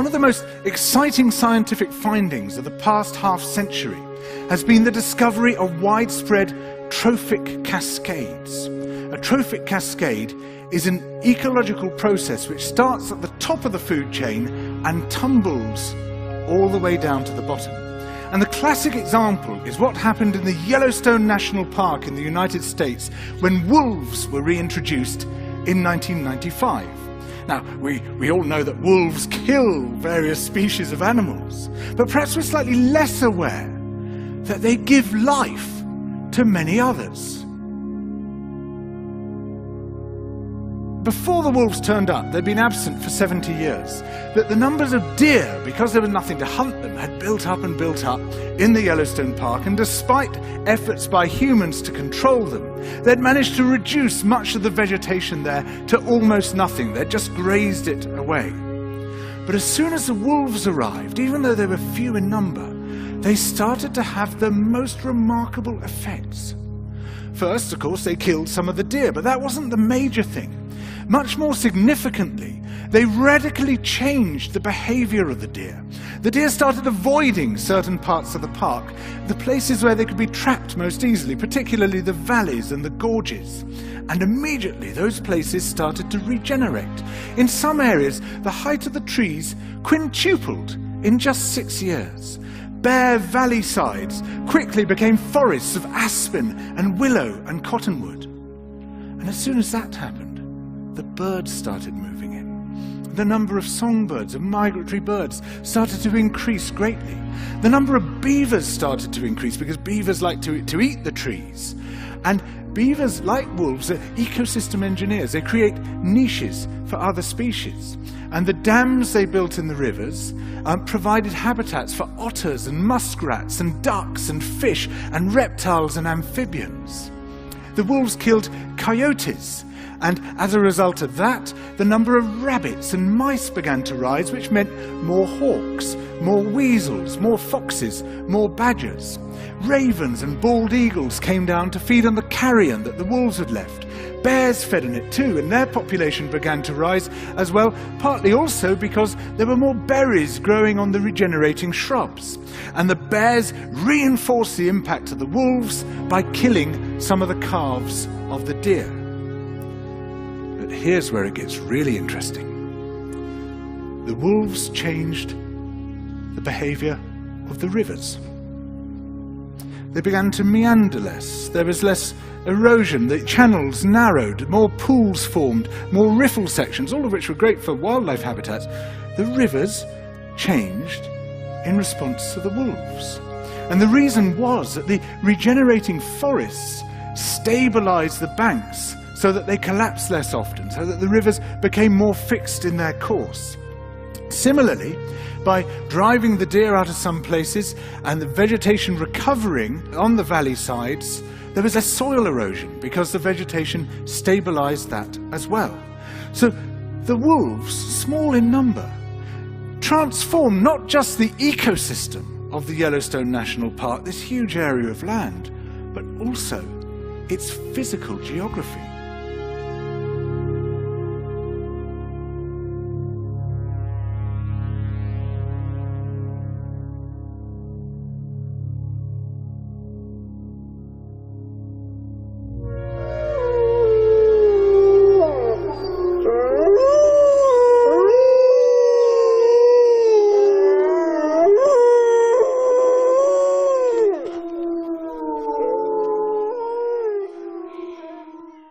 One of the most exciting scientific findings of the past half-century has been the discovery of widespread trophic cascades. A trophic cascade is an ecological process which starts at the top of the food chain and tumbles all the way down to the bottom. And the classic example is what happened in the Yellowstone National Park in the United States when wolves were reintroduced in 1995. Now, we all know that wolves kill various species of animals, but perhaps we're slightly less aware that they give life to many others. Before the wolves turned up, they'd been absent for 70 years, but the numbers of deer, because there was nothing to hunt them, had built up and built up in the Yellowstone Park, and despite efforts by humans to control them, they'd managed to reduce much of the vegetation there to almost nothing. They'd just grazed it away. But as soon as the wolves arrived, even though they were few in number, they started to have the most remarkable effects. First, of course, they killed some of the deer, but that wasn't the major thing. Much more significantly, they radically changed the behavior of the deer. The deer started avoiding certain parts of the park, the places where they could be trapped most easily, particularly the valleys and the gorges. And immediately those places started to regenerate. In some areas, the height of the trees quintupled in just 6 years. Bare valley sides quickly became forests of aspen and willow and cottonwood. And as soon as that happened, the birds started moving in. The number of songbirds and migratory birds started to increase greatly. The number of beavers started to increase because beavers like to eat the trees. And beavers, like wolves, are ecosystem engineers. They create niches for other species. And the dams they built in the rivers provided habitats for otters and muskrats and ducks and fish and reptiles and amphibians. The wolves killed coyotes, and as a result of that, the number of rabbits and mice began to rise, which meant more hawks, more weasels, more foxes, more badgers. Ravens and bald eagles came down to feed on the carrion that the wolves had left. Bears fed on it too, and their population began to rise as well, partly also because there were more berries growing on the regenerating shrubs. And the bears reinforced the impact of the wolves by killing some of the calves of the deer. But here's where it gets really interesting. The wolves changed the behavior of the rivers. They began to meander less. There was less erosion. The channels narrowed. More pools formed. More riffle sections, all of which were great for wildlife habitats. The rivers changed in response to the wolves. And the reason was that the regenerating forests stabilized the banks so that they collapsed less often, so that the rivers became more fixed in their course. Similarly, by driving the deer out of some places and the vegetation recovering on the valley sides, there was less soil erosion because the vegetation stabilized that as well. So the wolves, small in number, transformed not just the ecosystem of the Yellowstone National Park, this huge area of land, but also its physical geography.